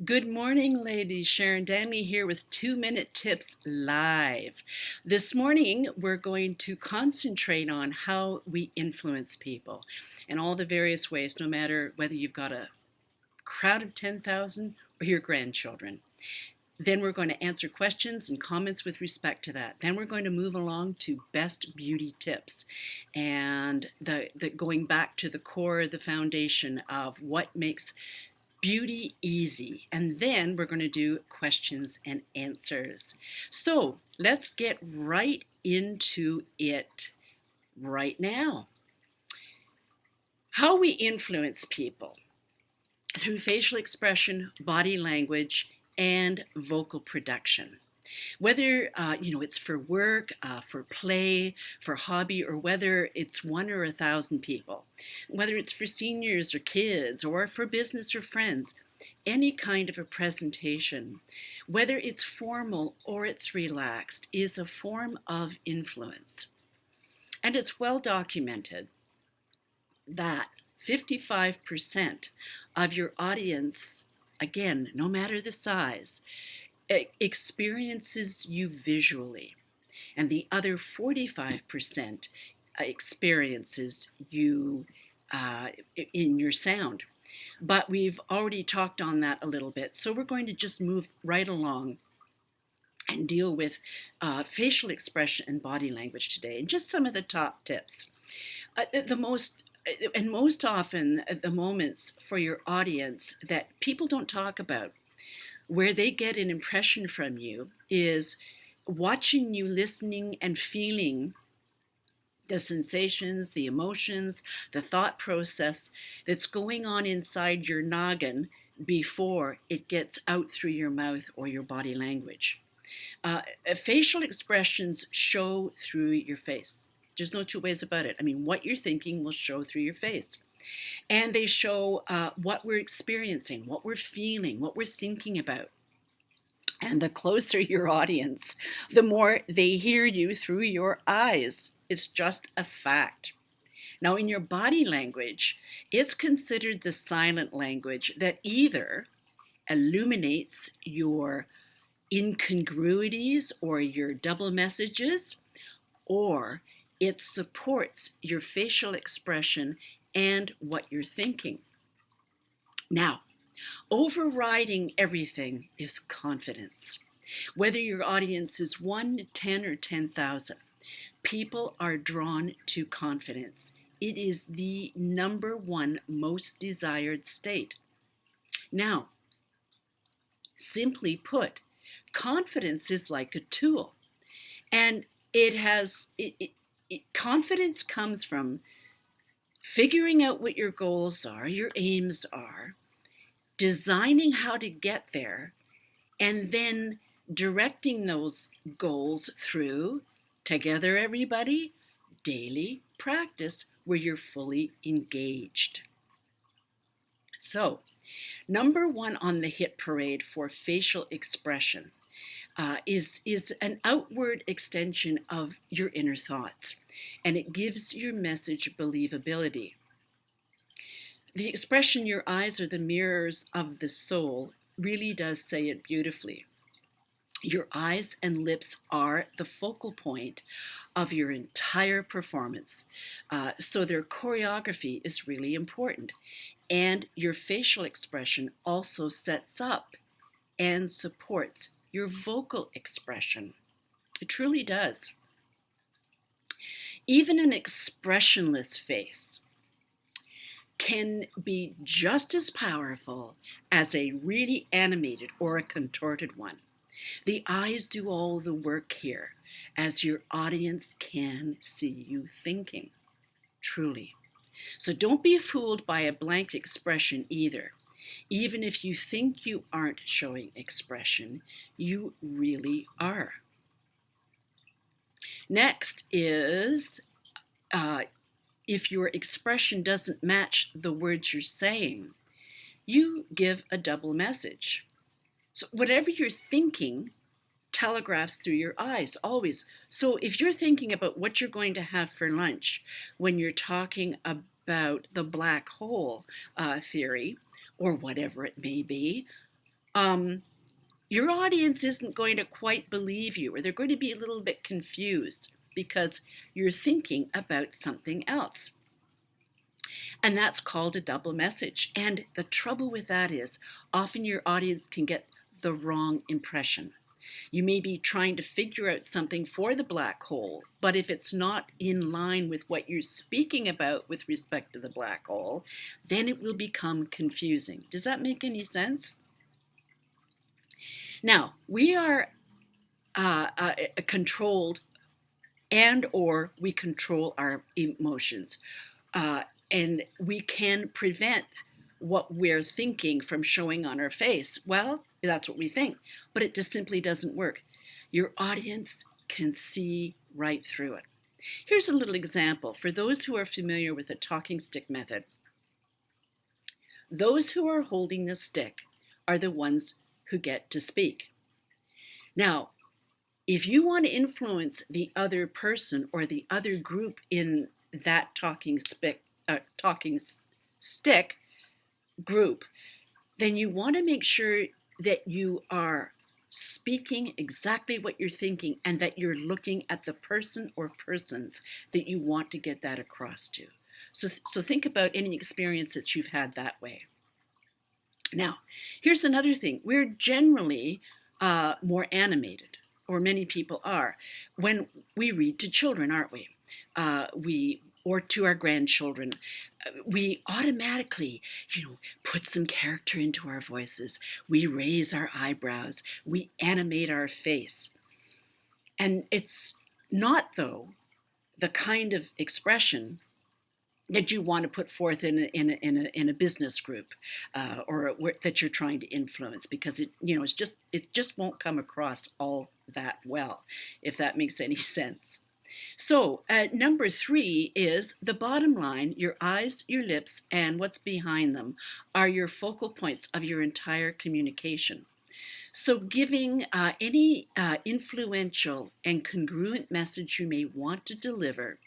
Good morning, ladies. Sharon Danley here with 2-Minute Tips Live. This morning, we're going to concentrate on how we influence people in all the various ways, no matter whether you've got a crowd of 10,000 or your grandchildren. Then we're going to answer questions and comments with respect to that. Then we're going to move along to best beauty tips and the going back to the core, the foundation of what makes beauty easy. And then we're going to do questions and answers. So let's get right into it right now. How we influence people through facial expression, body language, and vocal production. Whether it's for work, for play, for hobby, or whether it's one or 1,000 people, whether it's for seniors or kids, or for business or friends, any kind of a presentation, whether it's formal or it's relaxed, is a form of influence. And it's well documented that 55% of your audience, again, no matter the size, experiences you visually, and the other 45% experiences you in your sound. But we've already talked on that a little bit, so we're going to just move right along and deal with facial expression and body language today, and just some of the top tips. Most often, the moments for your audience that people don't talk about, where they get an impression from you, is watching you, listening and feeling the sensations, the emotions, the thought process that's going on inside your noggin before it gets out through your mouth or your body language. Facial expressions show through your face. There's no two ways about it. I mean, what you're thinking will show through your face. And they show what we're experiencing, what we're feeling, what we're thinking about. And the closer your audience, the more they hear you through your eyes. It's just a fact. Now, in your body language, it's considered the silent language that either illuminates your incongruities or your double messages, or it supports your facial expression and what you're thinking. Now, overriding everything is confidence. Whether your audience is 1, 10, or 10,000, people are drawn to confidence. It is the number one most desired state. Now, simply put, confidence is like a tool, and confidence comes from figuring out what your goals are, your aims are, designing how to get there, and then directing those goals through, together everybody, daily practice where you're fully engaged. So, number one on the hit parade for facial expression is an outward extension of your inner thoughts, and it gives your message believability. The expression, your eyes are the mirrors of the soul, really does say it beautifully. Your eyes and lips are the focal point of your entire performance. So their choreography is really important. And your facial expression also sets up and supports your vocal expression. It truly does. Even an expressionless face can be just as powerful as a really animated or a contorted one. The eyes do all the work here, as your audience can see you thinking, truly. So don't be fooled by a blank expression either. Even if you think you aren't showing expression, you really are. Next is if your expression doesn't match the words you're saying, you give a double message. So whatever you're thinking telegraphs through your eyes, always. So if you're thinking about what you're going to have for lunch when you're talking about the black hole theory, or whatever it may be, your audience isn't going to quite believe you, or they're going to be a little bit confused because you're thinking about something else. And that's called a double message. And the trouble with that is often your audience can get the wrong impression. You may be trying to figure out something for the black hole, but if it's not in line with what you're speaking about with respect to the black hole, then it will become confusing. Does that make any sense? Now, we are controlled, and or we control our emotions. And we can prevent what we're thinking from showing on our face. Well, that's what we think, but it just simply doesn't work. Your audience can see right through it. Here's a little example. For those who are familiar with the talking stick method, those who are holding the stick are the ones who get to speak. Now, if you want to influence the other person or the other group in that talking stick group, then you want to make sure that you are speaking exactly what you're thinking and that you're looking at the person or persons that you want to get that across to. So think about any experience that you've had that way. Now, here's another thing. We're generally more animated, or many people are, when we read to children, aren't we? Or to our grandchildren. We automatically, put some character into our voices. We raise our eyebrows. We animate our face. And it's not, though, the kind of expression that you want to put forth in a business group, or that you're trying to influence, because it just won't come across all that well, if that makes any sense. So number 3 is the bottom line. Your eyes, your lips, and what's behind them are your focal points of your entire communication. So giving any influential and congruent message you may want to deliver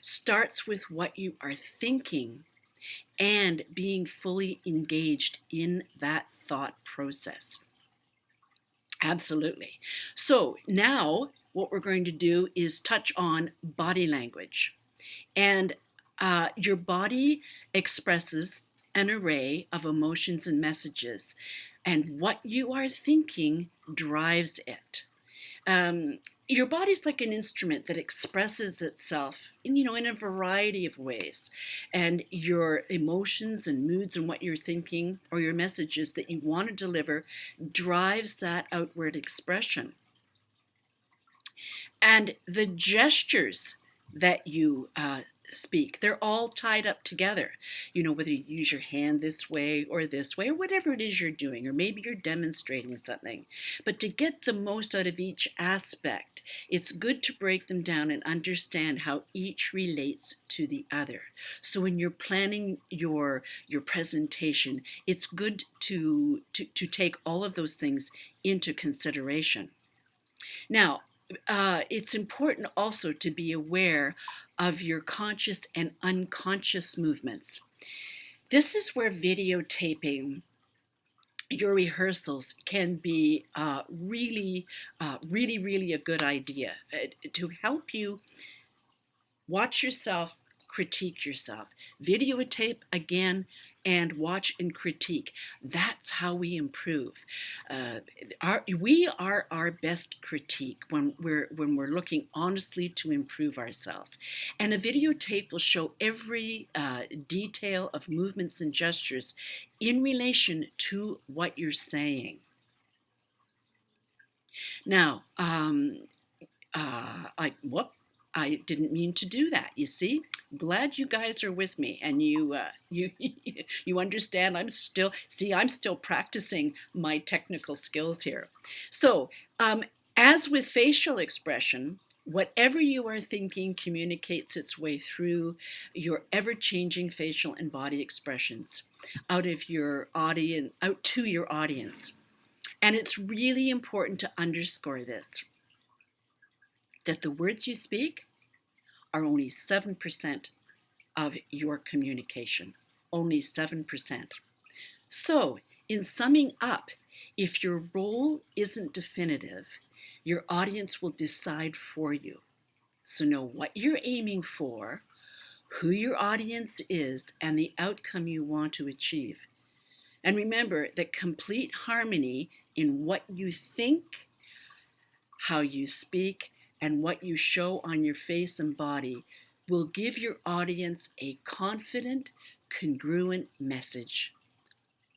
starts with what you are thinking and being fully engaged in that thought process. Absolutely. So now what we're going to do is touch on body language. And your body expresses an array of emotions and messages, and what you are thinking drives it. Your body's like an instrument that expresses itself, in a variety of ways. And your emotions and moods and what you're thinking, or your messages that you want to deliver, drives that outward expression. And the gestures that you speak, they're all tied up together. Whether you use your hand this way, or whatever it is you're doing, or maybe you're demonstrating something. But to get the most out of each aspect, it's good to break them down and understand how each relates to the other. So when you're planning your presentation, it's good to take all of those things into consideration. Now, it's important also to be aware of your conscious and unconscious movements. This is where videotaping your rehearsals can be really a good idea to help you watch yourself, critique yourself. Videotape again, and watch and critique. That's how we improve. We are our best critique when we're looking honestly to improve ourselves. And a videotape will show every detail of movements and gestures in relation to what you're saying. Now, I didn't mean to do that. You see, glad you guys are with me, and you understand. I'm still practicing my technical skills here. So, as with facial expression, whatever you are thinking communicates its way through your ever-changing facial and body expressions out to your audience. And it's really important to underscore this, that the words you speak are only 7% of your communication. Only 7%. So, in summing up, If your role isn't definitive, your audience will decide for you. So know what you're aiming for, who your audience is, and the outcome you want to achieve. And remember that complete harmony in what you think, how you speak, and what you show on your face and body will give your audience a confident, congruent message,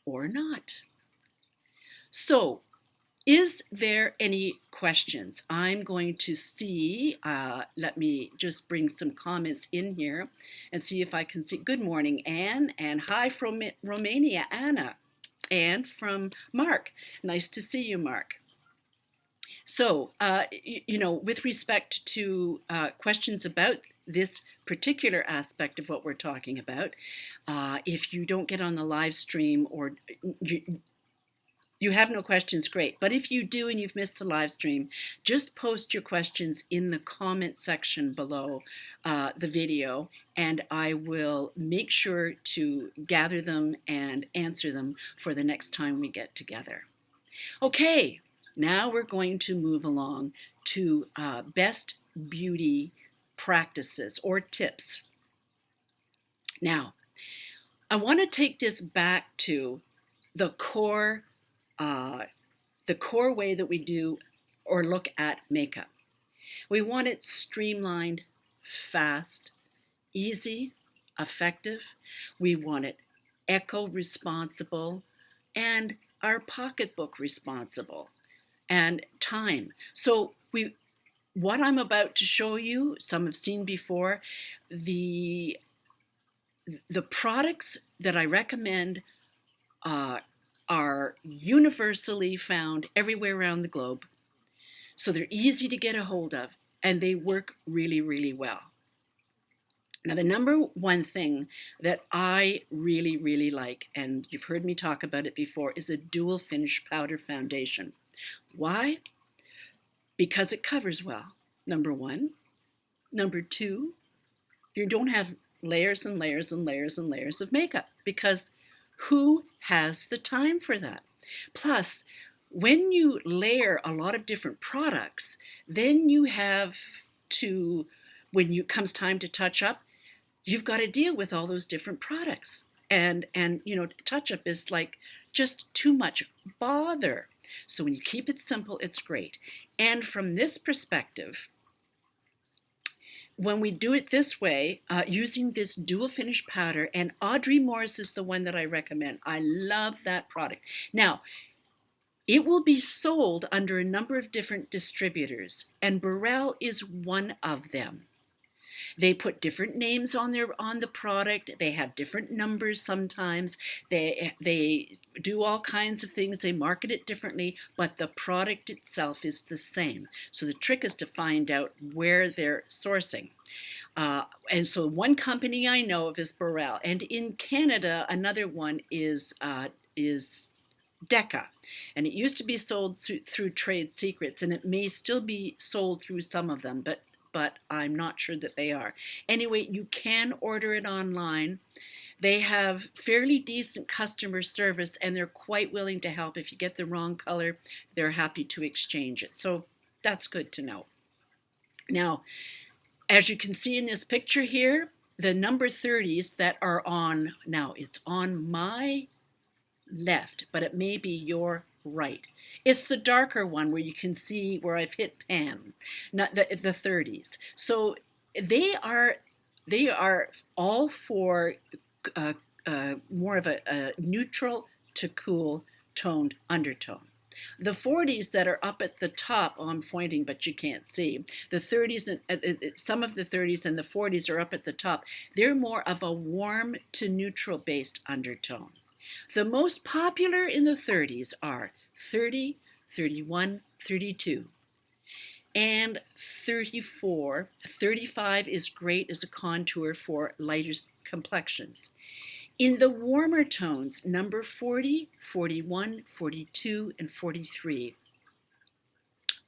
or not. So, is there any questions? I'm going to see, let me just bring some comments in here and see if I can see. Good morning, Anne, and hi from Romania, Anna, and from Mark. Nice to see you, Mark. So, with respect to questions about this particular aspect of what we're talking about, if you don't get on the live stream or you have no questions, great. But if you do and you've missed the live stream, just post your questions in the comment section below the video, and I will make sure to gather them and answer them for the next time we get together. Okay, now we're going to move along to best beauty practices or tips. Now, I want to take this back to the core way that we do or look at makeup. We want it streamlined, fast, easy, effective. We want it eco-responsible and our pocketbook responsible and time. So what I'm about to show you, some have seen before, the products that I recommend are universally found everywhere around the globe. So they're easy to get a hold of and they work really, really well. Now, the number one thing that I really, really like, and you've heard me talk about it before, is a dual finish powder foundation. Why? Because it covers well, number one. Number two, you don't have layers and layers and layers and layers of makeup, because who has the time for that? Plus, when you layer a lot of different products, then you have to, when it comes time to touch up, you've got to deal with all those different products. And touch up is like just too much bother. So when you keep it simple, it's great. And from this perspective, when we do it this way, using this dual finish powder, and Audrey Morris is the one that I recommend. I love that product. Now, it will be sold under a number of different distributors, and Barelle is one of them. They put different names on the product. They have different numbers sometimes. They do all kinds of things. They market it differently, but the product itself is the same. So the trick is to find out where they're sourcing. And so one company I know of is Barelle, and in Canada, another one is Deca, and it used to be sold through Trade Secrets, and it may still be sold through some of them, but I'm not sure that they are. Anyway, you can order it online. They have fairly decent customer service, and they're quite willing to help. If you get the wrong color, they're happy to exchange it. So that's good to know. Now, as you can see in this picture here, the number 30s that are on, now it's on my left, but it may be your right. It's the darker one where you can see where I've hit pan, not the 30s. So they are all for more of a neutral to cool toned undertone. The 40s that are up at the top, I'm pointing, but you can't see. The 30s, and some of the 30s and the 40s are up at the top. They're more of a warm to neutral based undertone. The most popular in the 30s are 30, 31, 32, and 34. 35 is great as a contour for lighter complexions. In the warmer tones, number 40, 41, 42, and 43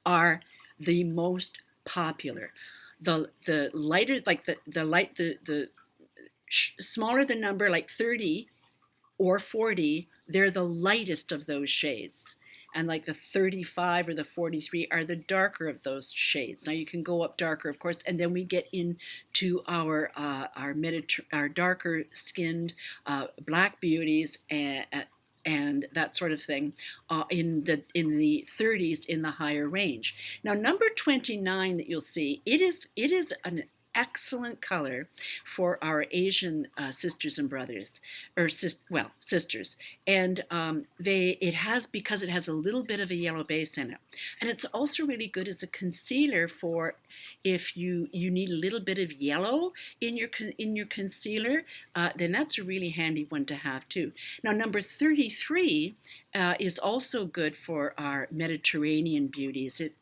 are the most popular. The lighter, like the smaller the number, like 30 or 40, they're the lightest of those shades. and like the 35 or the 43 are the darker of those shades. Now you can go up darker, of course, and then we get into our darker skinned black beauties and that sort of thing in the 30s in the higher range. Now number 29 that you'll see, it is an excellent color for our Asian sisters and brothers, or sisters, and because it has a little bit of a yellow base in it, and it's also really good as a concealer for if you need a little bit of yellow in your concealer, then that's a really handy one to have too. Now number 33 is also good for our Mediterranean beauties. It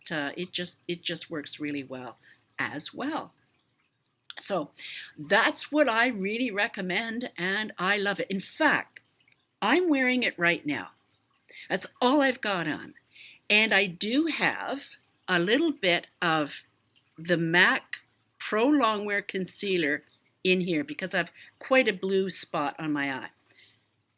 just works really well as well. So that's what I really recommend, and I love it. In fact, I'm wearing it right now. That's all I've got on. And I do have a little bit of the MAC Pro Longwear Concealer in here because I have quite a blue spot on my eye.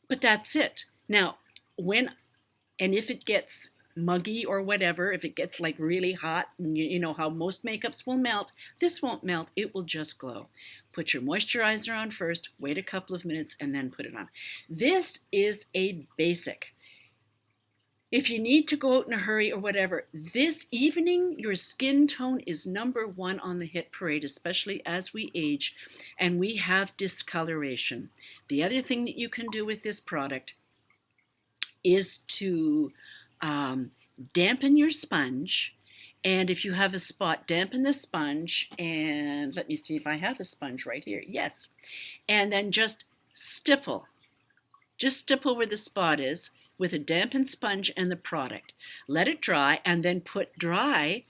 But that's it. Now, if it gets muggy or whatever, if it gets like really hot, you know how most makeups will melt, this won't melt, it will just glow. Put your moisturizer on first, wait a couple of minutes, and then put it on. This is a basic. If you need to go out in a hurry or whatever, this evening, your skin tone is number one on the hit parade, especially as we age and we have discoloration. The other thing that you can do with this product is to dampen your sponge, and if you have a spot, dampen the sponge, and let me see if I have a sponge right here. Yes. And then just stipple where the spot is with a dampened sponge and the product. Let it dry, and then put dry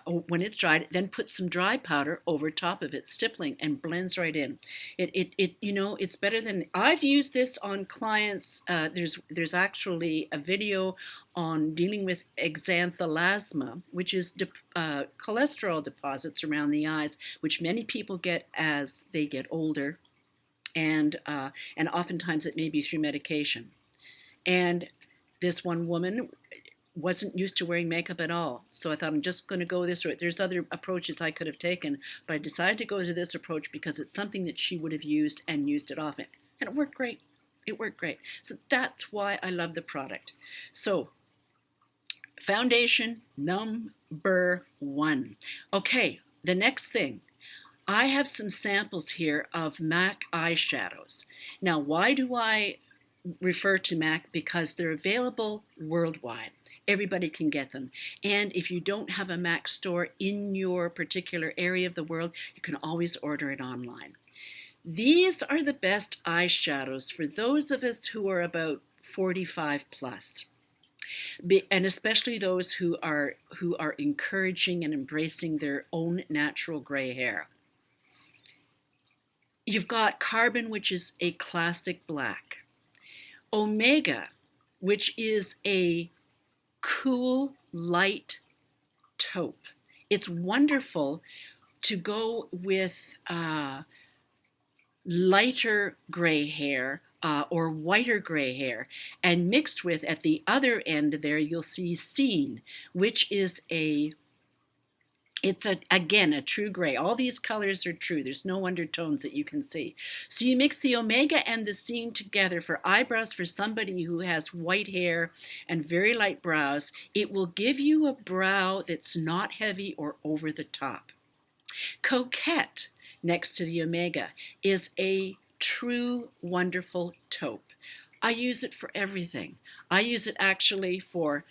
when it's dried, then put some dry powder over top of it, stippling, and blends right in. It's better than, I've used this on clients. There's actually a video on dealing with exanthelasma, which is cholesterol deposits around the eyes, which many people get as they get older, and oftentimes it may be through medication. And this one woman wasn't used to wearing makeup at all. So I thought, I'm just going to go this route. There's other approaches I could have taken, but I decided to go to this approach because it's something that she would have used and used it often. And it worked great. It worked great. So that's why I love the product. So foundation number 1. Okay, the next thing. I have some samples here of MAC eyeshadows. Now, why do I refer to MAC? Because they're available worldwide. Everybody can get them. And if you don't have a MAC store in your particular area of the world, you can always order it online. These are the best eyeshadows for those of us who are about 45 plus. And especially those who are encouraging and embracing their own natural gray hair. You've got Carbon, which is a classic black. Omega, which is a cool, light taupe. It's wonderful to go with lighter gray hair or whiter gray hair, and mixed with, at the other end there, you'll see Scene, which is again a true gray. All these colors are true. There's no undertones that you can see. So you mix the Omega and the Scene together for eyebrows for somebody who has white hair and very light brows. It will give you a brow that's not heavy or over the top. Coquette, next to the Omega, is a true wonderful taupe. I use it for everything. I use it actually for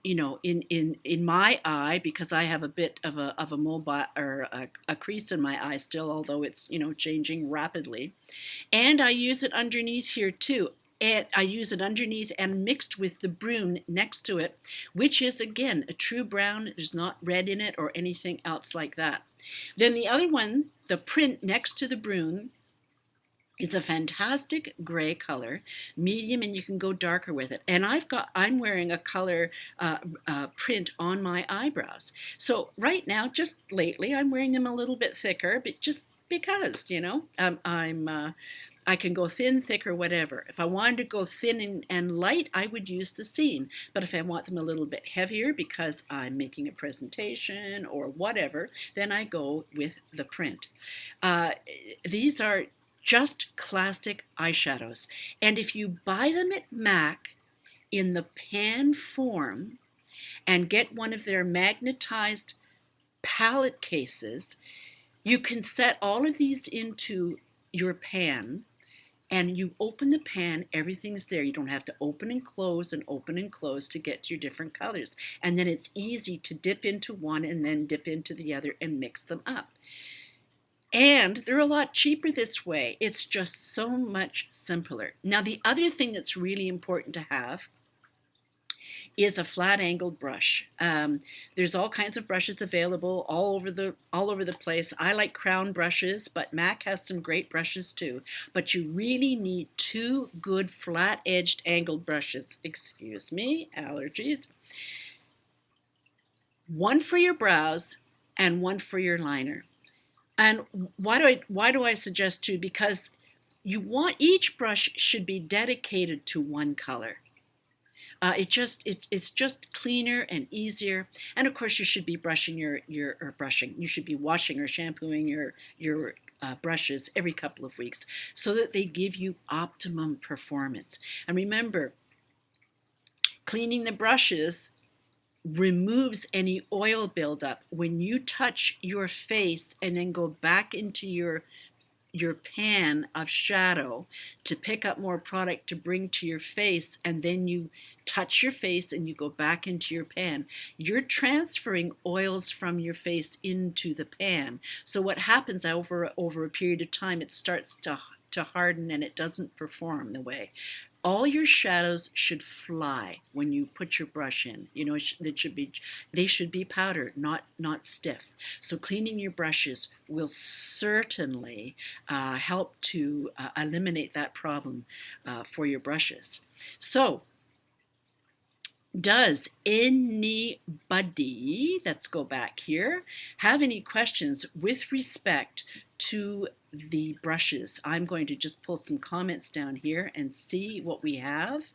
in my eye, because I have a bit of a mobile or a crease in my eye still, although it's changing rapidly, and I use it underneath here too. And I use it underneath and mixed with the Brun next to it, which is again a true brown. There's not red in it or anything else like that. Then the other one, the print next to the Brun, is a fantastic gray color, medium, and you can go darker with it. And I'm wearing a color print on my eyebrows. So right now, just lately, I'm wearing them a little bit thicker, but just because, I can go thin, thick, or whatever. If I wanted to go thin and light, I would use the scene. But if I want them a little bit heavier because I'm making a presentation or whatever, then I go with the print. These are just classic eyeshadows. And if you buy them at MAC in the pan form and get one of their magnetized palette cases, you can set all of these into your pan, and you open the pan, everything's there. You don't have to open and close to get to your different colors. And then it's easy to dip into one and then dip into the other and mix them up. And they're a lot cheaper this way. It's just so much simpler. Now, the other thing that's really important to have is a flat angled brush. There's all kinds of brushes available all over the place. I like crown brushes, but MAC has some great brushes too. But you really need two good flat edged angled brushes. Excuse me, allergies. One for your brows and one for your liner. And why do I suggest two? Because each brush should be dedicated to one color. It's just cleaner and easier. And of course, you should be you should be washing or shampooing your brushes every couple of weeks so that they give you optimum performance. And remember, cleaning the brushes removes any oil buildup. When you touch your face and then go back into your pan of shadow to pick up more product to bring to your face, and then you touch your face and you go back into your pan, you're transferring oils from your face into the pan. So what happens over a period of time, it starts to harden and it doesn't perform the way. All your shadows should fly when you put your brush in. You know, they should be powder, not stiff. So cleaning your brushes will certainly help to eliminate that problem for your brushes. So, does anybody, let's go back here, have any questions with respect to the brushes? I'm going to just pull some comments down here and see what we have.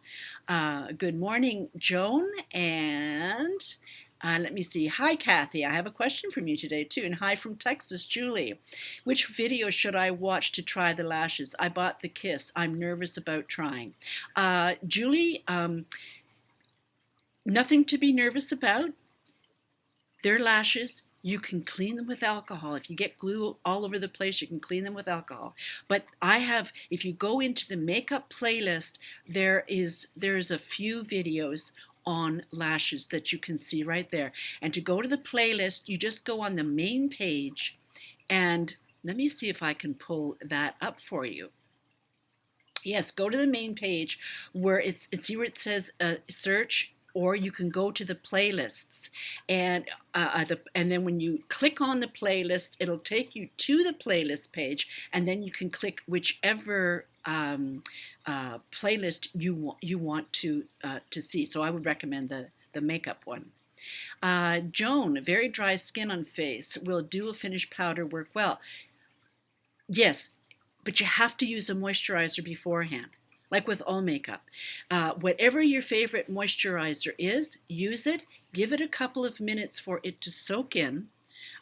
Good morning, Joan, and let me see. Hi, Kathy. I have a question from you today, too. And hi from Texas, Julie. Which video should I watch to try the lashes? I bought the Kiss. I'm nervous about trying. Julie, nothing to be nervous about. They're lashes. You can clean them with alcohol. If you get glue all over the place, you can clean them with alcohol. But if you go into the makeup playlist, there's a few videos on lashes that you can see right there. And to go to the playlist, you just go on the main page, and let me see if I can pull that up for you. Yes, go to the main page where see where it says search, or you can go to the playlists, and then when you click on the playlist, it'll take you to the playlist page, and then you can click whichever playlist you want to see. So I would recommend the makeup one. Joan, very dry skin on face. Will dual finish powder work well? Yes, but you have to use a moisturizer beforehand. Like with all makeup. Whatever your favorite moisturizer is, use it, give it a couple of minutes for it to soak in,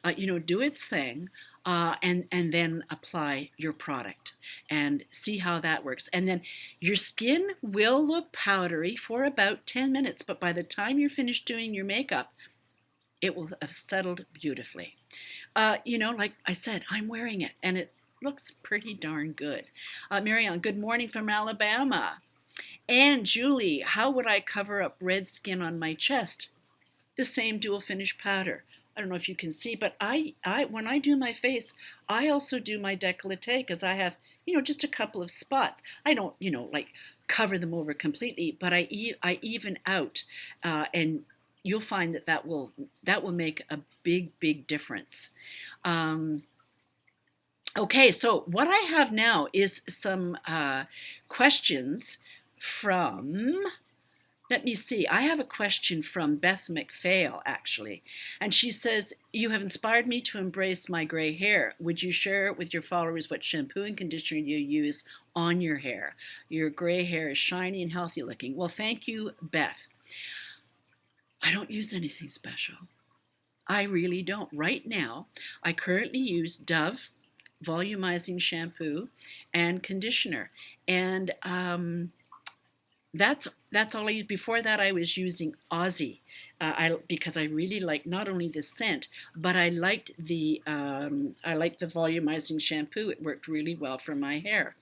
do its thing, and then apply your product and see how that works. And then your skin will look powdery for about 10 minutes, but by the time you're finished doing your makeup, it will have settled beautifully. Like I said, I'm wearing it, and it looks pretty darn good. Marianne, good morning from Alabama. And Julie, how would I cover up red skin on my chest? The same dual finish powder. I don't know if you can see, but I when I do my face, I also do my décolleté because I have, just a couple of spots. I don't, like cover them over completely, but I even out, and you'll find that will make a big difference. Okay, so what I have now is some questions from Let me see. I have a question from Beth McPhail, actually. And she says, you have inspired me to embrace my gray hair. Would you share with your followers what shampoo and conditioner you use on your hair? Your gray hair is shiny and healthy looking. Well, thank you, Beth. I don't use anything special. I really don't. Right now, I currently use Dove volumizing shampoo and conditioner. And that's all I use. Before that, I was using Aussie, because I really like not only the scent, but I liked the volumizing shampoo. It worked really well for my hair.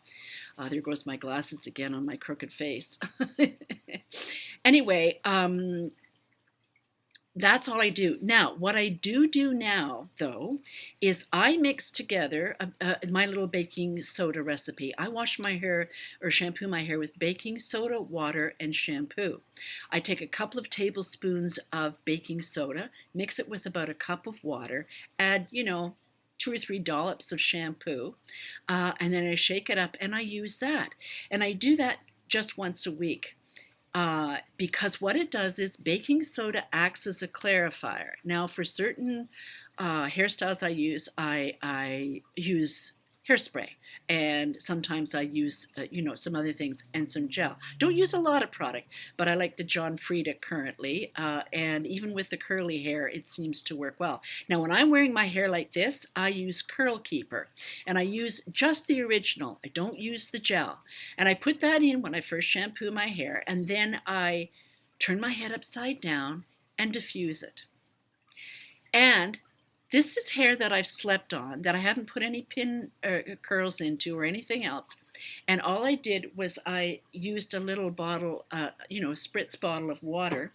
There goes my glasses again on my crooked face. Anyway, that's all I do. Now, what I do now, though, is I mix together my little baking soda recipe. I wash my hair or shampoo my hair with baking soda, water, and shampoo. I take a couple of tablespoons of baking soda, mix it with about a cup of water, add, 2 or 3 dollops of shampoo, and then I shake it up and I use that. And I do that just once a week. Because what it does is baking soda acts as a clarifier. Now, for certain hairstyles I use hairspray, and sometimes I use, some other things and some gel. Don't use a lot of product, but I like the John Frieda currently, and even with the curly hair, it seems to work well. Now, when I'm wearing my hair like this, I use Curl Keeper, and I use just the original. I don't use the gel, and I put that in when I first shampoo my hair, and then I turn my head upside down and diffuse it. And this is hair that I've slept on, that I haven't put any pin curls into or anything else. And all I did was I used a little bottle, a spritz bottle of water,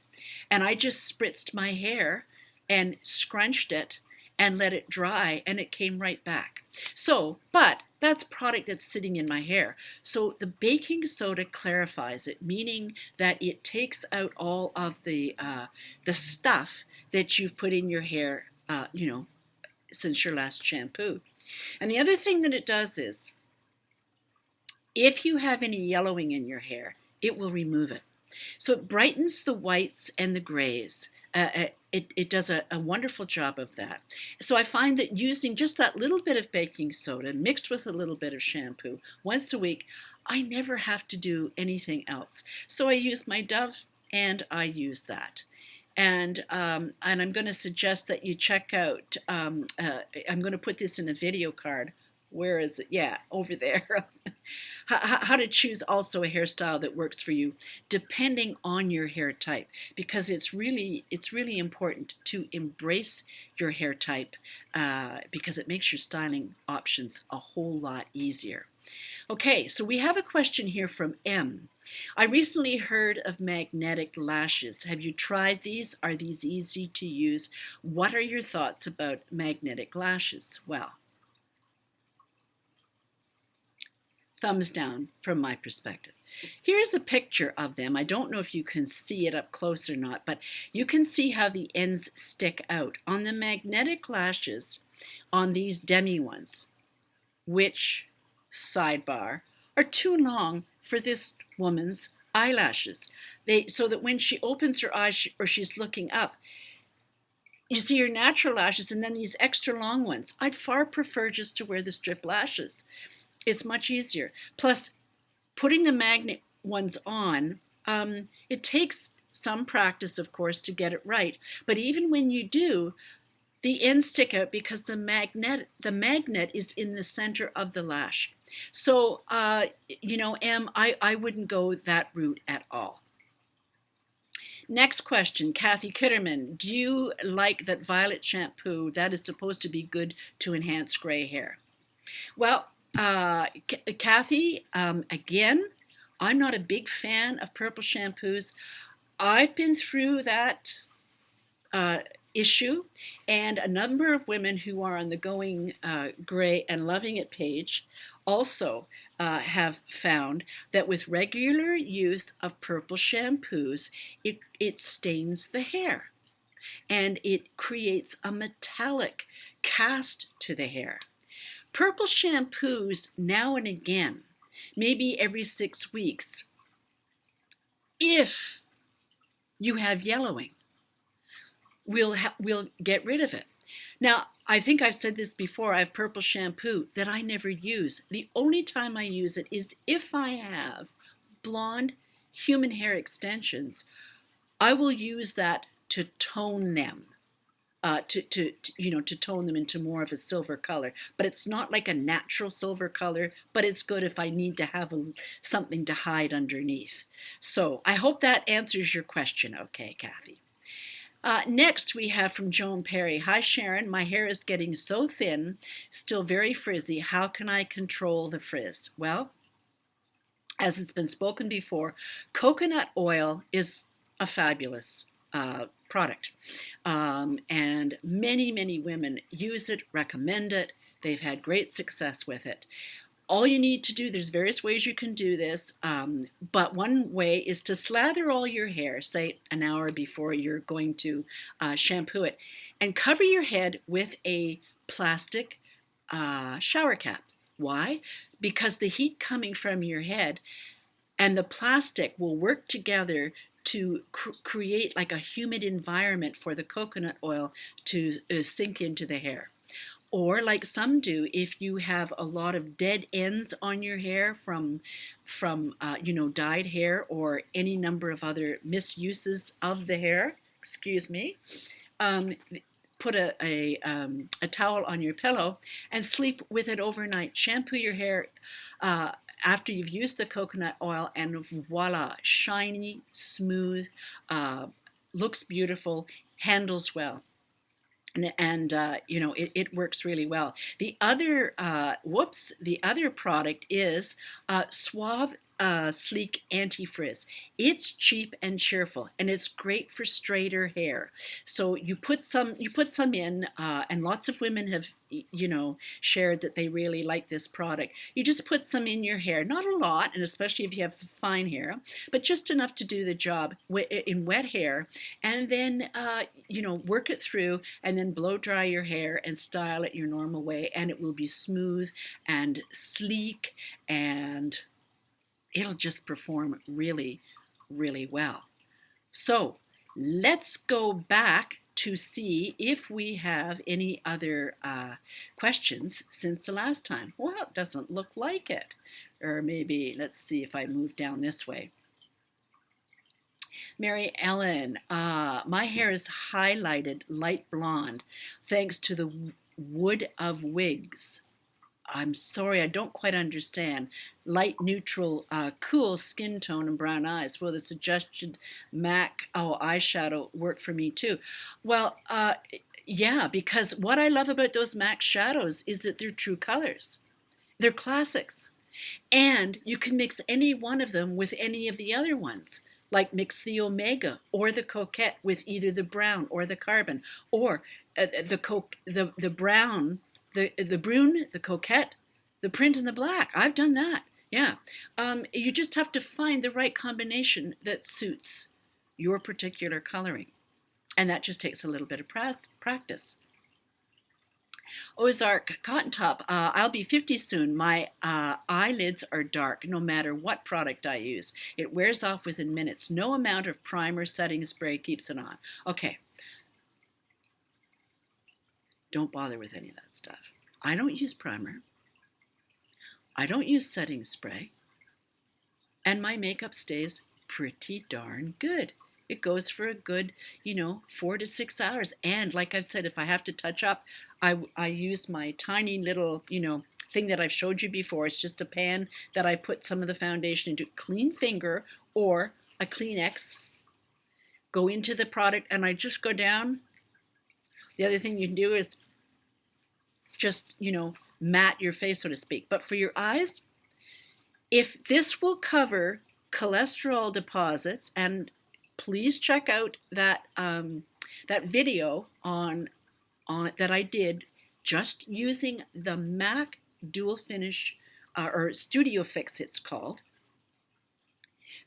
and I just spritzed my hair and scrunched it and let it dry, and it came right back. So, but that's product that's sitting in my hair. So the baking soda clarifies it, meaning that it takes out all of the stuff that you've put in your hair, since your last shampoo. And the other thing that it does is, if you have any yellowing in your hair, it will remove it. So it brightens the whites and the grays. It does a wonderful job of that. So I find that using just that little bit of baking soda mixed with a little bit of shampoo once a week, I never have to do anything else. So I use my Dove and I use that. And I'm going to suggest that you check out, I'm going to put this in a video card. Where is it? Yeah, over there. How to choose also a hairstyle that works for you, depending on your hair type, because it's really important to embrace your hair type, because it makes your styling options a whole lot easier. Okay, so we have a question here from M. I recently heard of magnetic lashes. Have you tried these? Are these easy to use? What are your thoughts about magnetic lashes? Well, thumbs down from my perspective. Here's a picture of them. I don't know if you can see it up close or not, but you can see how the ends stick out. On the magnetic lashes, on these demi ones, which, sidebar, are too long for this woman's eyelashes. So that when she opens her eyes or she's looking up, you see her natural lashes and then these extra long ones. I'd far prefer just to wear the strip lashes. It's much easier. Plus, putting the magnet ones on, it takes some practice, of course, to get it right. But even when you do, the ends stick out because the magnet is in the center of the lash. So, Em, I wouldn't go that route at all. Next question, Kathy Kitterman. Do you like that violet shampoo that is supposed to be good to enhance gray hair? Well, Kathy, again, I'm not a big fan of purple shampoos. I've been through that issue, and a number of women who are on the Going Gray and Loving It page also have found that with regular use of purple shampoos, it stains the hair and it creates a metallic cast to the hair. Purple shampoos now and again, maybe every 6 weeks, if you have yellowing. We'll get rid of it. Now, I think I've said this before. I have purple shampoo that I never use. The only time I use it is if I have blonde human hair extensions. I will use that to tone them, to tone them into more of a silver color. But it's not like a natural silver color, but it's good if I need to have something to hide underneath. So I hope that answers your question okay, Kathy. Next, we have from Joan Perry. Hi, Sharon. My hair is getting so thin, still very frizzy. How can I control the frizz? Well, as it's been spoken before, coconut oil is a fabulous product. And many, many women use it, recommend it. They've had great success with it. All you need to do, there's various ways you can do this, but one way is to slather all your hair, say an hour before you're going to shampoo it, and cover your head with a plastic shower cap. Why? Because the heat coming from your head and the plastic will work together to create like a humid environment for the coconut oil to sink into the hair. Or like some do, if you have a lot of dead ends on your hair from dyed hair or any number of other misuses of the hair, excuse me, put a towel on your pillow and sleep with it overnight. Shampoo your hair after you've used the coconut oil, and voila, shiny, smooth, looks beautiful, handles well. And it works really well. The other product is Suave Sleek Anti-Frizz. It's cheap and cheerful, and it's great for straighter hair. So you put some in, and lots of women have shared that they really like this product. You just put some in your hair, not a lot, and especially if you have fine hair, but just enough to do the job in wet hair, and then work it through, and then blow dry your hair and style it your normal way, and it will be smooth and sleek, and it'll just perform really, really well. So let's go back to see if we have any other questions since the last time. Well, it doesn't look like it. Or maybe, let's see if I move down this way. Mary Ellen, my hair is highlighted light blonde thanks to the wood of wigs. I'm sorry, I don't quite understand. Light, neutral, cool skin tone and brown eyes. Well, the suggested MAC eyeshadow worked for me too. Well, yeah, because what I love about those MAC shadows is that they're true colors. They're classics. And you can mix any one of them with any of the other ones. Like mix the Omega or the Coquette with either the brown or the carbon, or the brown, the Brun, the Coquette, the print, and the black. I've done that. Yeah. You just have to find the right combination that suits your particular coloring. And that just takes a little bit of practice. Ozark Cotton Top, I'll be 50 soon. My eyelids are dark no matter what product I use. It wears off within minutes. No amount of primer setting spray keeps it on. Okay. Don't bother with any of that stuff. I don't use primer. I don't use setting spray. And my makeup stays pretty darn good. It goes for a good, 4 to 6 hours. And like I've said, if I have to touch up, I use my tiny little, thing that I've showed you before. It's just a pan that I put some of the foundation into. Clean finger or a Kleenex. Go into the product and I just go down. The other thing you can do is just, mat your face, so to speak. But for your eyes, if this will cover cholesterol deposits, and please check out that video on that I did just using the MAC Dual Finish or Studio Fix, it's called.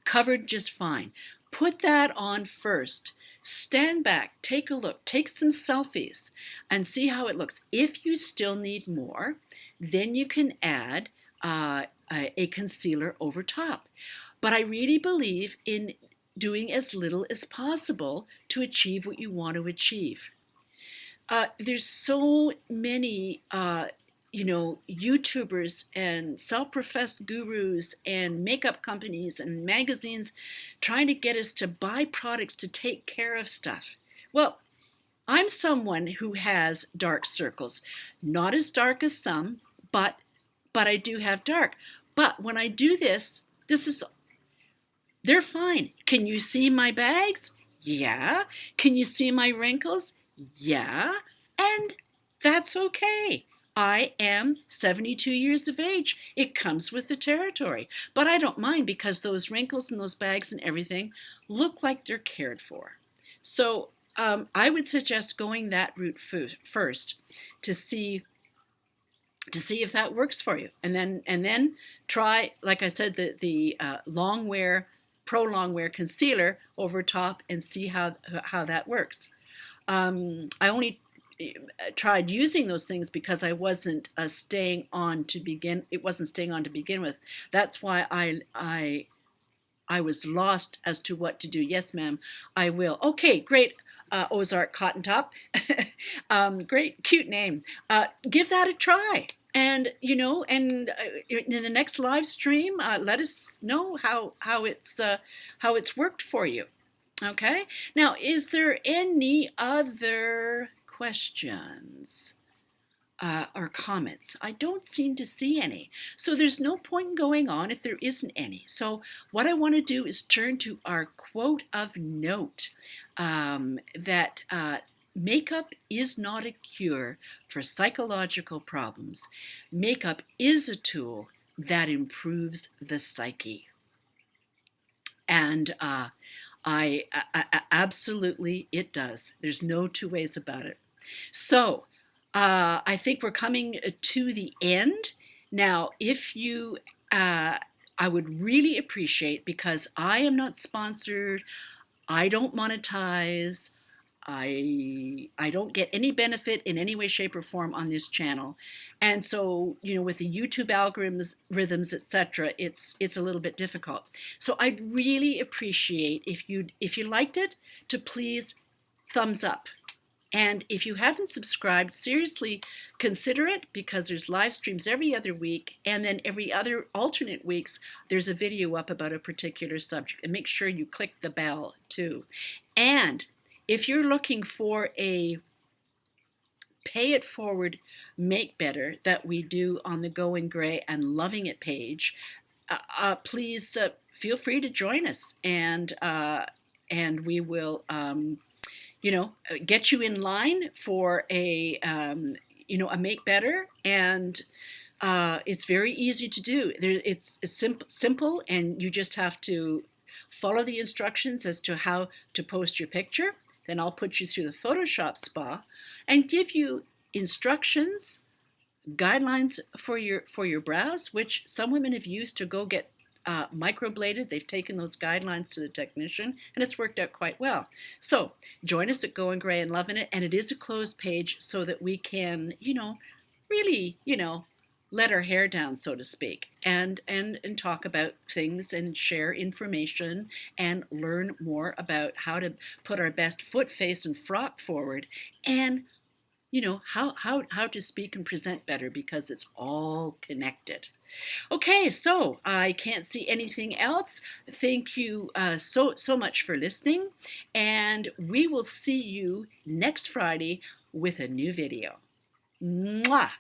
Covered just fine. Put that on first. Stand back, take a look, take some selfies, and see how it looks. If you still need more, then you can add a concealer over top. But I really believe in doing as little as possible to achieve what you want to achieve. There's so many, YouTubers and self-professed gurus and makeup companies and magazines trying to get us to buy products to take care of stuff. Well, I'm someone who has dark circles, not as dark as some, but I do have dark. But when I do this, they're fine. Can you see my bags? Yeah. Can you see my wrinkles? Yeah. And that's okay. I am 72 years of age. It comes with the territory. But I don't mind because those wrinkles and those bags and everything look like they're cared for. So I would suggest going that route first to see if that works for you, and then try, like I said, the Longwear Pro Longwear concealer over top and see how that works. I only tried using those things because I wasn't staying on to begin. It wasn't staying on to begin with. That's why I was lost as to what to do. Yes, ma'am, I will. Okay, great. Ozark Cotton Top. Great, cute name. Give that a try. And, in the next live stream, let us know how it's worked for you. Okay. Now, is there any other questions or comments? I don't seem to see any. So there's no point in going on if there isn't any. So what I want to do is turn to our quote of note, that makeup is not a cure for psychological problems. Makeup is a tool that improves the psyche. And I absolutely, it does. There's no two ways about it. So I think we're coming to the end. Now, if you, I would really appreciate, because I am not sponsored, I don't monetize, I don't get any benefit in any way, shape, or form on this channel. And so, with the YouTube algorithms, rhythms, etc., it's a little bit difficult. So I'd really appreciate if you liked it, to please thumbs up. And if you haven't subscribed, seriously consider it, because there's live streams every other week, and then every other alternate weeks there's a video up about a particular subject. And make sure you click the bell too. And if you're looking for a pay it forward, make better that we do on the Going Gray and Loving It page, please feel free to join us, and we will get you in line for a make better. And it's very easy to do. It's simple, and you just have to follow the instructions as to how to post your picture. Then I'll put you through the Photoshop spa and give you instructions, guidelines for your brows, which some women have used to go get microbladed. They've taken those guidelines to the technician, and it's worked out quite well. So join us at Going Gray and Loving It, and it is a closed page so that we can, really, let our hair down, so to speak, and talk about things and share information and learn more about how to put our best foot, face, and frock forward, and how to speak and present better, because it's all connected. Okay, so I can't see anything else. Thank you so much for listening, and we will see you next Friday with a new video. Mwah!